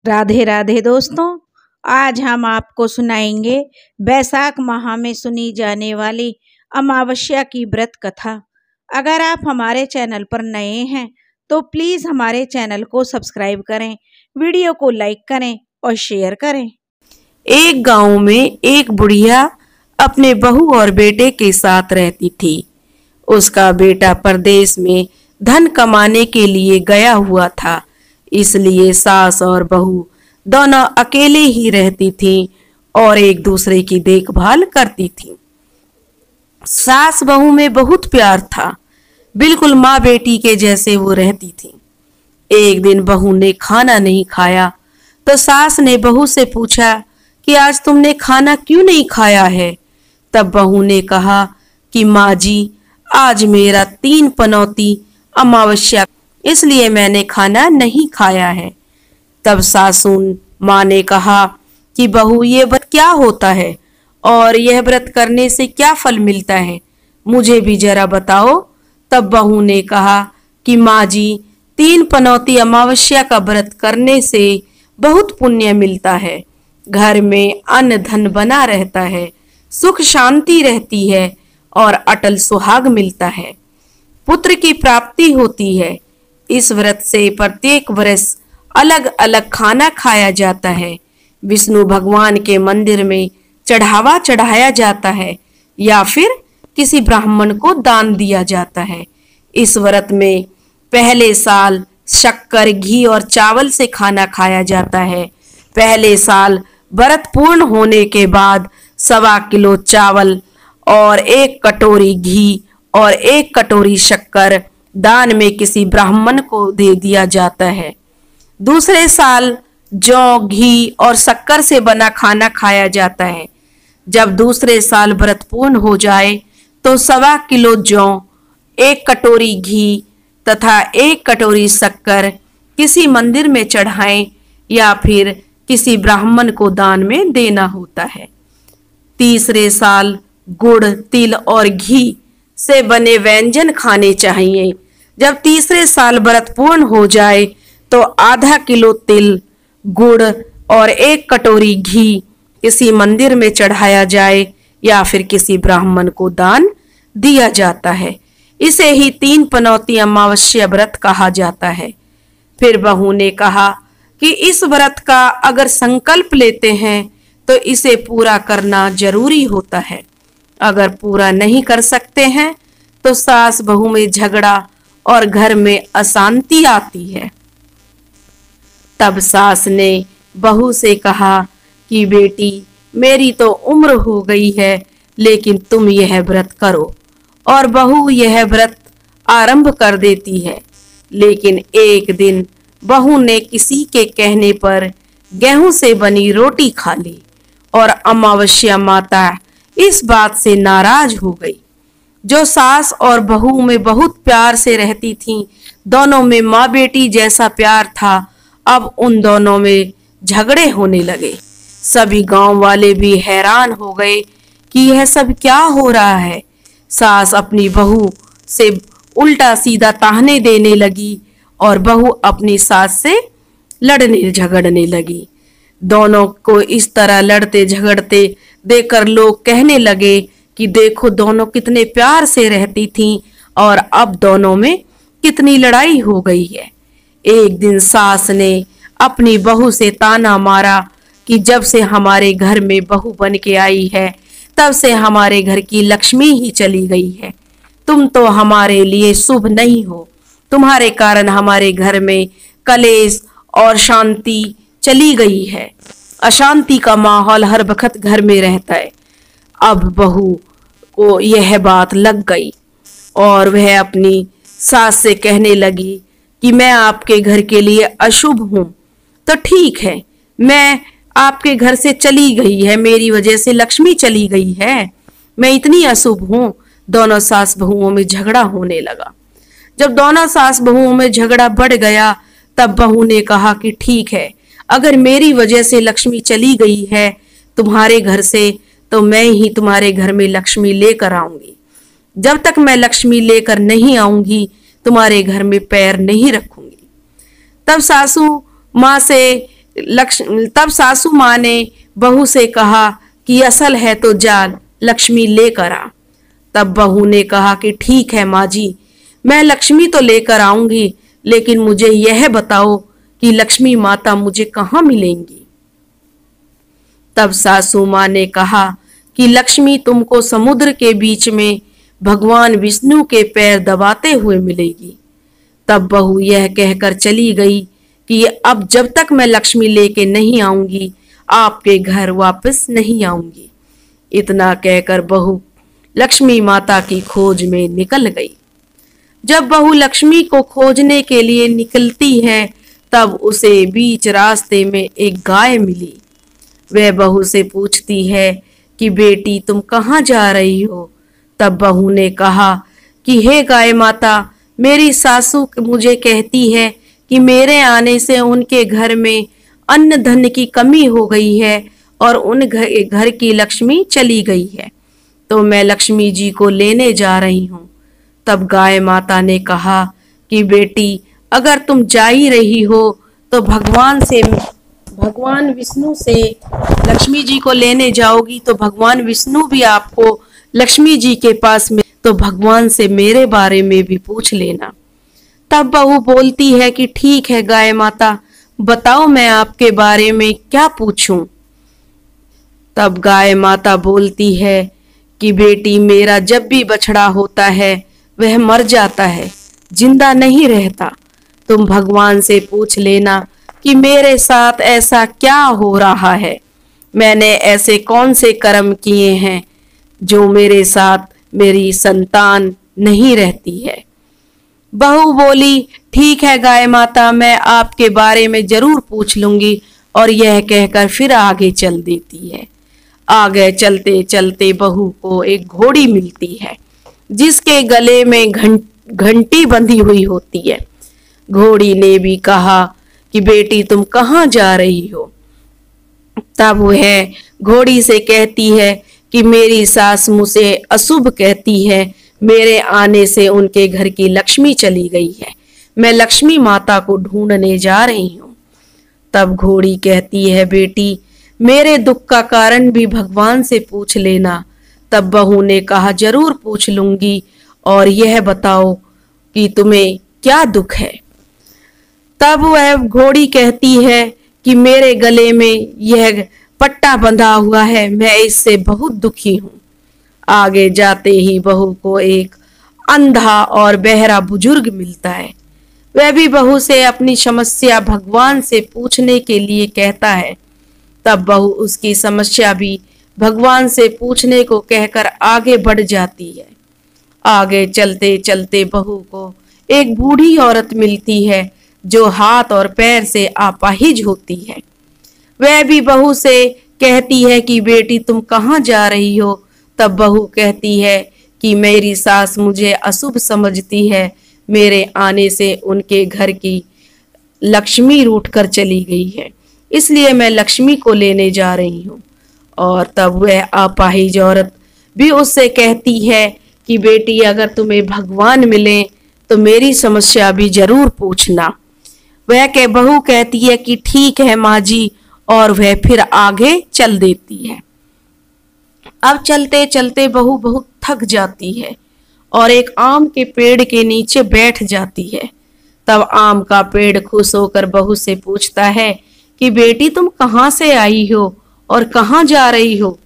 राधे राधे दोस्तों, आज हम आपको सुनाएंगे बैसाख माह में सुनी जाने वाली अमावस्या की व्रत कथा। अगर आप हमारे चैनल पर नए हैं तो प्लीज़ हमारे चैनल को सब्सक्राइब करें, वीडियो को लाइक करें और शेयर करें। एक गांव में एक बुढ़िया अपने बहू और बेटे के साथ रहती थी। उसका बेटा परदेश में धन कमाने के लिए गया हुआ था, इसलिए सास और बहू दोनों अकेले ही रहती थीं और एक दूसरे की देखभाल करती थीं। सास बहू में बहुत प्यार था, बिल्कुल माँ बेटी के जैसे वो रहती थीं। एक दिन बहू ने खाना नहीं खाया तो सास ने बहू से पूछा कि आज तुमने खाना क्यों नहीं खाया है। तब बहू ने कहा कि माँ जी, आज मेरा 3 पनौती अमावस्या, इसलिए मैंने खाना नहीं खाया है। तब सासू माँ ने कहा कि बहू, ये व्रत क्या होता है और यह व्रत करने से क्या फल मिलता है, मुझे भी जरा बताओ। तब बहू ने कहा कि माँ जी, 3 पनौती अमावस्या का व्रत करने से बहुत पुण्य मिलता है, घर में अन्न धन बना रहता है, सुख शांति रहती है और अटल सुहाग मिलता है, पुत्र की प्राप्ति होती है। इस व्रत से प्रत्येक वर्ष अलग अलग खाना खाया जाता है, विष्णु भगवान के मंदिर में चढ़ावा चढ़ाया जाता है या फिर किसी ब्राह्मण को दान दिया जाता है। इस व्रत में पहले साल शक्कर, घी और चावल से खाना खाया जाता है। पहले साल व्रत पूर्ण होने के बाद 1.25 किलो चावल और 1 कटोरी घी और 1 कटोरी शक्कर दान में किसी ब्राह्मण को दे दिया जाता है। दूसरे साल जौ, घी और शक्कर से बना खाना खाया जाता है। जब दूसरे साल व्रत पूर्ण हो जाए तो 1.25 किलो जौ, 1 कटोरी घी तथा 1 कटोरी शक्कर किसी मंदिर में चढ़ाएं या फिर किसी ब्राह्मण को दान में देना होता है। तीसरे साल गुड़, तिल और घी से बने व्यंजन खाने चाहिए। जब तीसरे साल व्रत पूर्ण हो जाए तो आधा किलो तिल, गुड़ और 1 कटोरी घी किसी मंदिर में चढ़ाया जाए या फिर किसी ब्राह्मण को दान दिया जाता है। इसे ही 3 पनौती अमावस्या व्रत कहा जाता है। फिर बहू ने कहा कि इस व्रत का अगर संकल्प लेते हैं तो इसे पूरा करना जरूरी होता है। अगर पूरा नहीं कर सकते हैं तो सास बहू में झगड़ा और घर में अशांति आती है। तब सास ने बहू से कहा कि बेटी, मेरी तो उम्र हो गई है, लेकिन तुम यह व्रत करो। और बहू यह व्रत आरंभ कर देती है। लेकिन एक दिन बहू ने किसी के कहने पर गेहूं से बनी रोटी खा ली और अमावस्या माता इस बात से नाराज हो गई। जो सास और बहू में बहुत प्यार से रहती थीं, दोनों में माँ बेटी जैसा प्यार था, अब उन दोनों में झगड़े होने लगे। सभी गांव वाले भी हैरान हो गए कि यह सब क्या हो रहा है। सास अपनी बहू से उल्टा सीधा ताहने देने लगी और बहू अपनी सास से लड़ने झगड़ने लगी। दोनों को इस तरह लड़ते झगड़ते देखकर लोग कहने लगे कि देखो, दोनों कितने प्यार से रहती थीं और अब दोनों में कितनी लड़ाई हो गई है। एक दिन सास ने अपनी बहू से ताना मारा कि जब से हमारे घर में बहू बन के आई है, तब से हमारे घर की लक्ष्मी ही चली गई है। तुम तो हमारे लिए शुभ नहीं हो, तुम्हारे कारण हमारे घर में कलेश और शांति चली गई है। अशांति का माहौल हर वक्त घर में रहता है। अब बहू को यह बात लग गई और वह अपनी सास से कहने लगी कि मैं आपके घर के लिए अशुभ हूं, तो ठीक है, मैं आपके घर से चली गई है, मेरी वजह से लक्ष्मी चली गई है, मैं इतनी अशुभ हूं। दोनों सास बहुओं में झगड़ा होने लगा। जब दोनों सास बहुओं में झगड़ा बढ़ गया तब बहू ने कहा कि ठीक है, अगर मेरी वजह से लक्ष्मी चली गई है तुम्हारे घर से, तो मैं ही तुम्हारे घर में लक्ष्मी लेकर आऊंगी। जब तक मैं लक्ष्मी लेकर नहीं आऊंगी, तुम्हारे घर में पैर नहीं रखूंगी। तब सासू माँ से तब सासू माँ ने बहू से कहा कि असल है तो जाल, लक्ष्मी लेकर आ। तब बहू ने कहा कि ठीक है माँ जी, मैं लक्ष्मी तो लेकर आऊंगी, लेकिन मुझे यह बताओ कि लक्ष्मी माता मुझे कहाँ मिलेंगी। तब सासू माँ ने कहा कि लक्ष्मी तुमको समुद्र के बीच में भगवान विष्णु के पैर दबाते हुए मिलेगी। तब बहू यह कहकर चली गई कि अब जब तक मैं लक्ष्मी लेके नहीं आऊंगी, आपके घर वापस नहीं आऊंगी। इतना कहकर बहू लक्ष्मी माता की खोज में निकल गई। जब बहू लक्ष्मी को खोजने के लिए निकलती है, तब उसे बीच रास्ते में एक गाय मिली। वह बहू से पूछती है कि बेटी तुम कहाँ जा रही हो। तब बहू ने कहा कि हे गाय माता, मेरी सासू मुझे कहती है कि मेरे आने से उनके घर में अन्न धन की कमी हो गई है और उन घर की लक्ष्मी चली गई है, तो मैं लक्ष्मी जी को लेने जा रही हूँ। तब गाय माता ने कहा कि बेटी, अगर तुम जा ही रही हो तो भगवान विष्णु से लक्ष्मी जी को लेने जाओगी तो भगवान विष्णु भी आपको लक्ष्मी जी के पास में, तो भगवान से मेरे बारे में भी पूछ लेना। तब बहू बोलती है कि ठीक है गाय माता, बताओ मैं आपके बारे में क्या पूछूं। तब गाय माता बोलती है कि बेटी, मेरा जब भी बछड़ा होता है वह मर जाता है, जिंदा नहीं रहता। तुम भगवान से पूछ लेना कि मेरे साथ ऐसा क्या हो रहा है, मैंने ऐसे कौन से कर्म किए हैं जो मेरे साथ मेरी संतान नहीं रहती है। बहू बोली ठीक है गाय माता, मैं आपके बारे में जरूर पूछ लूंगी, और यह कहकर फिर आगे चल देती है। आगे चलते चलते बहू को एक घोड़ी मिलती है जिसके गले में घंटी बंधी हुई होती है। घोड़ी ने भी कहा कि बेटी तुम कहाँ जा रही हो। तब वह घोड़ी से कहती है कि मेरी सास मुझे अशुभ कहती है, मेरे आने से उनके घर की लक्ष्मी चली गई है, मैं लक्ष्मी माता को ढूंढने जा रही हूँ। तब घोड़ी कहती है बेटी, मेरे दुख का कारण भी भगवान से पूछ लेना। तब बहू ने कहा जरूर पूछ लूंगी, और यह बताओ कि तुम्हें क्या दुख है। तब वह घोड़ी कहती है कि मेरे गले में यह पट्टा बंधा हुआ है, मैं इससे बहुत दुखी हूँ। आगे जाते ही बहू को एक अंधा और बहरा बुजुर्ग मिलता है। वह भी बहू से अपनी समस्या भगवान से पूछने के लिए कहता है। तब बहू उसकी समस्या भी भगवान से पूछने को कहकर आगे बढ़ जाती है। आगे चलते चलते बहू को एक बूढ़ी औरत मिलती है जो हाथ और पैर से अपाहिज होती है। वह भी बहू से कहती है कि बेटी तुम कहाँ जा रही हो। तब बहू कहती है कि मेरी सास मुझे अशुभ समझती है, मेरे आने से उनके घर की लक्ष्मी रूठ कर चली गई है, इसलिए मैं लक्ष्मी को लेने जा रही हूँ। और तब वह अपाहिज औरत भी उससे कहती है कि बेटी अगर तुम्हें भगवान मिले तो मेरी समस्या भी जरूर पूछना। वह बहू कहती है कि ठीक है माँ जी, और वह फिर आगे चल देती है। अब चलते चलते बहू बहुत थक जाती है और एक आम के पेड़ के नीचे बैठ जाती है। तब आम का पेड़ खुश होकर बहू से पूछता है कि बेटी तुम कहाँ से आई हो और कहाँ जा रही हो।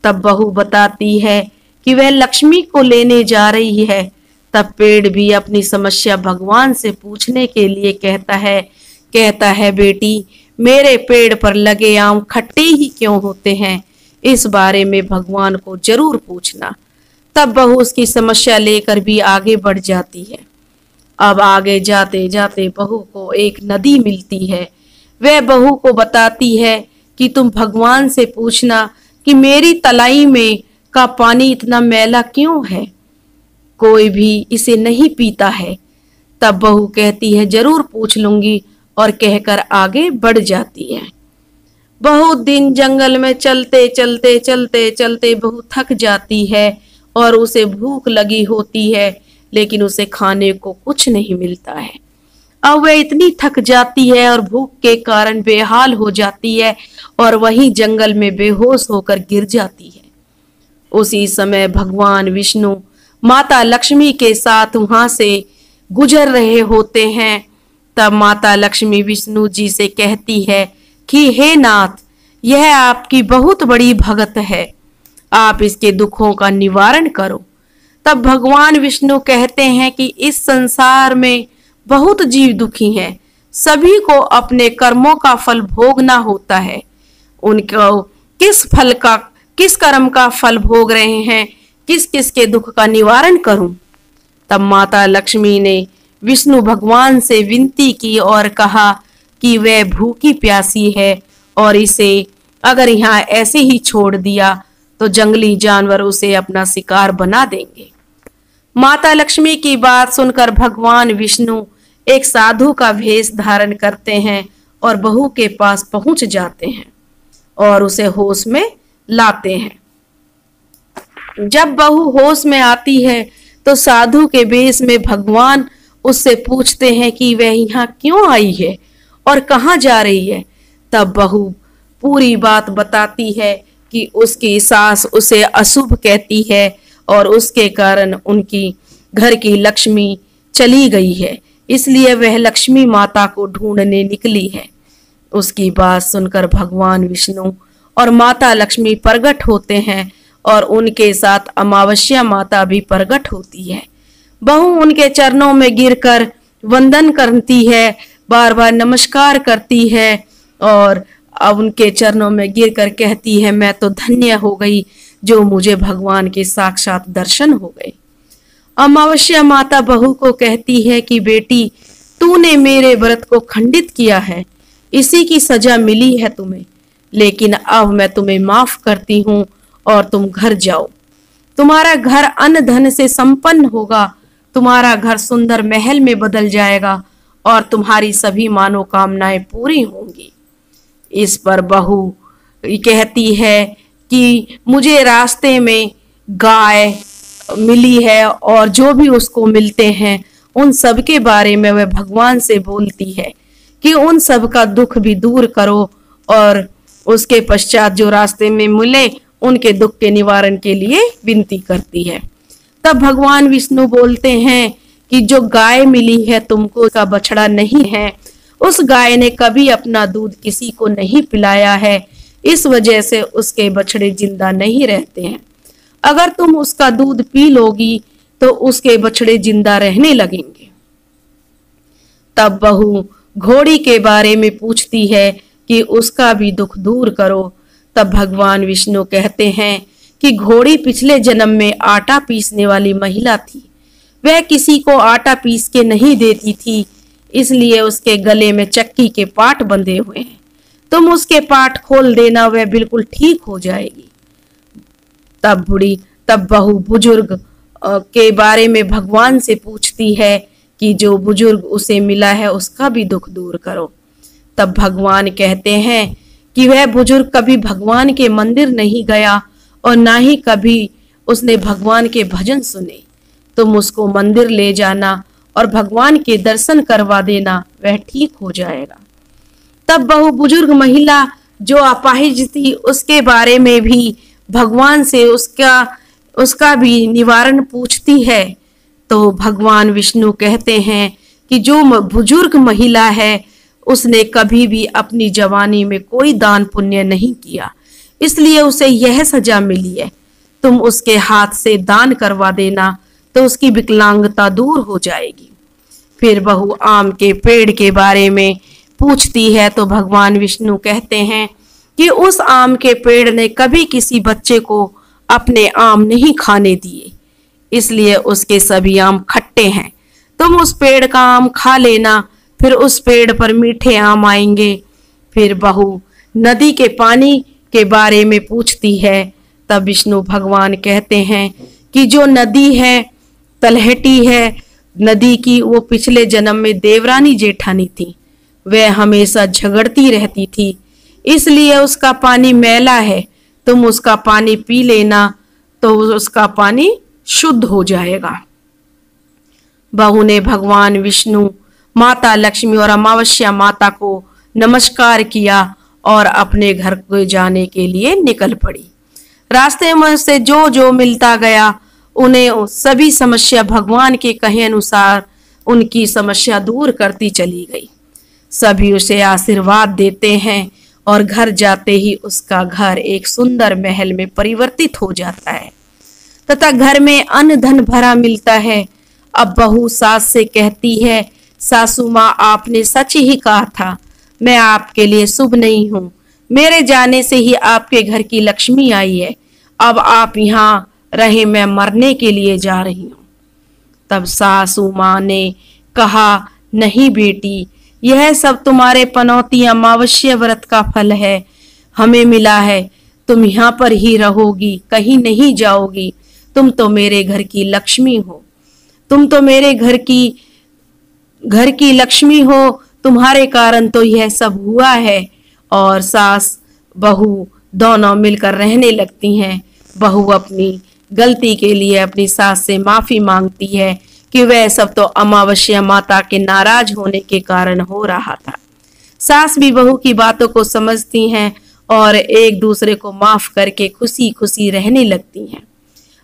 तब बहू बताती है कि वह लक्ष्मी को लेने जा रही है। तब पेड़ भी अपनी समस्या भगवान से पूछने के लिए कहता है बेटी मेरे पेड़ पर लगे आम खट्टे ही क्यों होते हैं, इस बारे में भगवान को जरूर पूछना। तब बहू उसकी समस्या लेकर भी आगे बढ़ जाती है। अब आगे जाते जाते बहू को एक नदी मिलती है। वह बहू को बताती है कि तुम भगवान से पूछना कि मेरी तलाई में का पानी इतना मैला क्यों है, कोई भी इसे नहीं पीता है। तब बहू कहती है जरूर पूछ लूंगी, और कहकर आगे बढ़ जाती है। बहुत दिन जंगल में चलते चलते चलते चलते बहू थक जाती है और उसे भूख लगी होती है, लेकिन उसे खाने को कुछ नहीं मिलता है। अब वह इतनी थक जाती है और भूख के कारण बेहाल हो जाती है और वहीं जंगल में बेहोश होकर गिर जाती है। उसी समय भगवान विष्णु माता लक्ष्मी के साथ वहां से गुजर रहे होते हैं। तब माता लक्ष्मी विष्णु जी से कहती है कि हे नाथ, यह आपकी बहुत बड़ी भगत है, आप इसके दुखों का निवारण करो। तब भगवान विष्णु कहते हैं कि इस संसार में बहुत जीव दुखी हैं, सभी को अपने कर्मों का फल भोगना होता है। उनको किस कर्म का फल भोग रहे हैं, किस किस के दुख का निवारण करूं। तब माता लक्ष्मी ने विष्णु भगवान से विनती की और कहा कि वह भूखी प्यासी है और इसे अगर यहाँ ऐसे ही छोड़ दिया तो जंगली जानवर उसे अपना शिकार बना देंगे। माता लक्ष्मी की बात सुनकर भगवान विष्णु एक साधु का भेष धारण करते हैं और बहू के पास पहुंच जाते हैं और उसे होश में लाते हैं। जब बहू होश में आती है तो साधु के वेश में भगवान उससे पूछते हैं कि वह यहाँ क्यों आई है और कहाँ जा रही है। तब बहू पूरी बात बताती है कि उसकी सास उसे अशुभ कहती है और उसके कारण उनकी घर की लक्ष्मी चली गई है, इसलिए वह लक्ष्मी माता को ढूंढने निकली है। उसकी बात सुनकर भगवान विष्णु और माता लक्ष्मी प्रकट होते हैं और उनके साथ अमावस्या माता भी प्रकट होती है। बहू उनके चरणों में गिरकर वंदन करती है, बार बार नमस्कार करती है और अब उनके चरणों में गिरकर कहती है, मैं तो धन्य हो गई जो मुझे भगवान के साक्षात दर्शन हो गए। अमावस्या माता बहू को कहती है कि बेटी, तूने मेरे व्रत को खंडित किया है, इसी की सजा मिली है तुम्हें, लेकिन अब मैं तुम्हें माफ करती हूँ और तुम घर जाओ। तुम्हारा घर अन्न धन से संपन्न होगा, तुम्हारा घर सुंदर महल में बदल जाएगा और तुम्हारी सभी मनोकामनाएं पूरी होंगी। इस पर बहू कहती है कि मुझे रास्ते में गाय मिली है और जो भी उसको मिलते हैं उन सब के बारे में वह भगवान से बोलती है कि उन सब का दुख भी दूर करो और उसके पश्चात जो रास्ते में मिले उनके दुख के निवारण के लिए विनती करती है। तब भगवान विष्णु बोलते हैं कि जो गाय मिली है तुमको का बछड़ा नहीं है, उस गाय ने कभी अपना दूध किसी को नहीं पिलाया है, इस वजह से उसके बछड़े जिंदा नहीं रहते हैं। अगर तुम उसका दूध पी लोगी तो उसके बछड़े जिंदा रहने लगेंगे। तब बहू घोड़ी के बारे में पूछती है कि उसका भी दुख दूर करो। तब भगवान विष्णु कहते हैं कि घोड़ी पिछले जन्म में आटा पीसने वाली महिला थी, वह किसी को आटा पीस के नहीं देती थी, इसलिए उसके गले में चक्की के पाट बंधे हुए हैं, तुम उसके पाट खोल देना, वह बिल्कुल ठीक हो जाएगी। तब बहू बुजुर्ग के बारे में भगवान से पूछती है कि जो बुजुर्ग उसे मिला है उसका भी दुख दूर करो। तब भगवान कहते हैं कि वह बुजुर्ग कभी भगवान के मंदिर नहीं गया और ना ही कभी उसने भगवान के भजन सुने, तुम उसको मंदिर ले जाना और भगवान के दर्शन करवा देना, वह ठीक हो जाएगा। तब बहु बुजुर्ग महिला जो अपाहिज थी उसके बारे में भी भगवान से उसका भी निवारण पूछती है। तो भगवान विष्णु कहते हैं कि जो बुजुर्ग महिला है उसने कभी भी अपनी जवानी में कोई दान पुण्य नहीं किया, इसलिए उसे यह सजा मिली है, तुम उसके हाथ से दान करवा देना तो उसकी विकलांगता दूर हो जाएगी। फिर बहू आम के पेड़ के बारे में पूछती है तो भगवान विष्णु कहते हैं कि उस आम के पेड़ ने कभी किसी बच्चे को अपने आम नहीं खाने दिए, इसलिए उसके सभी आम खट्टे हैं, तुम उस पेड़ का आम खा लेना, फिर उस पेड़ पर मीठे आम आएंगे। फिर बहू नदी के पानी के बारे में पूछती है, तब विष्णु भगवान कहते हैं कि जो नदी है तलहटी है नदी की, वो पिछले जन्म में देवरानी जेठानी थी, वह हमेशा झगड़ती रहती थी, इसलिए उसका पानी मैला है, तुम उसका पानी पी लेना तो उसका पानी शुद्ध हो जाएगा। बहू ने भगवान विष्णु माता लक्ष्मी और अमावस्या माता को नमस्कार किया और अपने घर को जाने के लिए निकल पड़ी। रास्ते में से जो जो मिलता गया उन्हें सभी समस्या भगवान के कहे अनुसार उनकी समस्या दूर करती चली गई। सभी उसे आशीर्वाद देते हैं और घर जाते ही उसका घर एक सुंदर महल में परिवर्तित हो जाता है तथा घर में अन्न धन भरा मिलता है। अब बहू सास से कहती है, सासू माँ आपने सच ही कहा था, मैं आपके लिए शुभ नहीं हूँ। मेरे जाने से ही आपके घर की लक्ष्मी आई है। अब आप यहाँ रहे, मैं मरने के लिए जा रही हूँ। तब सासू माँ ने कहा, नहीं बेटी, यह सब तुम्हारे पनौती अमावस्या व्रत का फल है, हमें मिला है। तुम यहाँ पर ही रहोगी, कहीं नहीं जाओगी। तुम तो मेरे घर की लक्ष्मी हो, तुम तो मेरे घर की लक्ष्मी हो, तुम्हारे कारण तो यह सब हुआ है। और सास बहू दोनों मिलकर रहने लगती हैं। बहू अपनी गलती के लिए अपनी सास से माफी मांगती है कि वह सब तो अमावस्या माता के नाराज होने के कारण हो रहा था। सास भी बहू की बातों को समझती हैं और एक दूसरे को माफ करके खुशी खुशी रहने लगती हैं।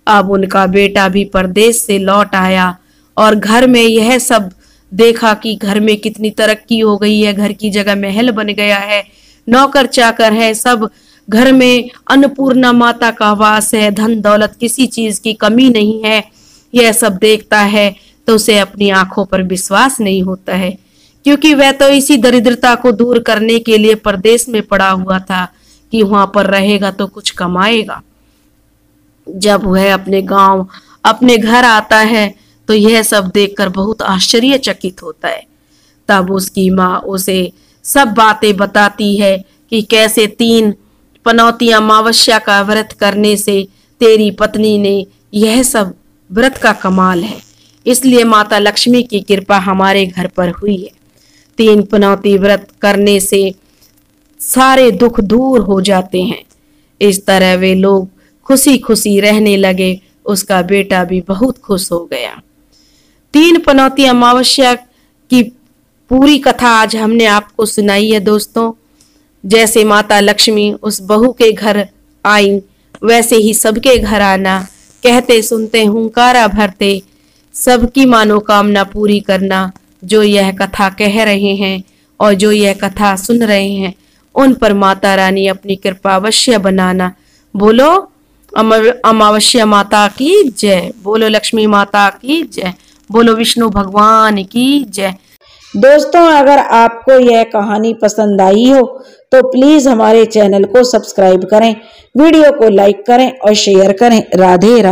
अब उनका बेटा भी परदेश से लौट आया और घर में यह सब देखा कि घर में कितनी तरक्की हो गई है, घर की जगह महल बन गया है, नौकर चाकर है, सब घर में अन्नपूर्णा माता का वास है, धन दौलत किसी चीज की कमी नहीं है। यह सब देखता है तो उसे अपनी आंखों पर विश्वास नहीं होता है, क्योंकि वह तो इसी दरिद्रता को दूर करने के लिए परदेश में पड़ा हुआ था कि वहां पर रहेगा तो कुछ कमाएगा। जब वह अपने गांव अपने घर आता है तो यह सब देखकर बहुत आश्चर्यचकित होता है। तब उसकी माँ उसे सब बातें बताती है कि कैसे 3 पनौती अमावस्या का व्रत करने से तेरी पत्नी ने यह सब व्रत का कमाल है, इसलिए माता लक्ष्मी की कृपा हमारे घर पर हुई है। 3 पनौती व्रत करने से सारे दुख दूर हो जाते हैं। इस तरह वे लोग खुशी खुशी रहने लगे। उसका बेटा भी बहुत खुश हो गया। 3 पनौती अमावस्या की पूरी कथा आज हमने आपको सुनाई है दोस्तों। जैसे माता लक्ष्मी उस बहू के घर आई, वैसे ही सबके घर आना, कहते सुनते हुंकारा भरते, सबकी मनोकामना पूरी करना। जो यह कथा कह रहे हैं और जो यह कथा सुन रहे हैं, उन पर माता रानी अपनी कृपा अवश्य बनाना। बोलो अमावस्या माता की जय, बोलो लक्ष्मी माता की जय, बोलो विष्णु भगवान की जय। दोस्तों, अगर आपको यह कहानी पसंद आई हो तो प्लीज हमारे चैनल को सब्सक्राइब करें, वीडियो को लाइक करें और शेयर करें। राधे राधे।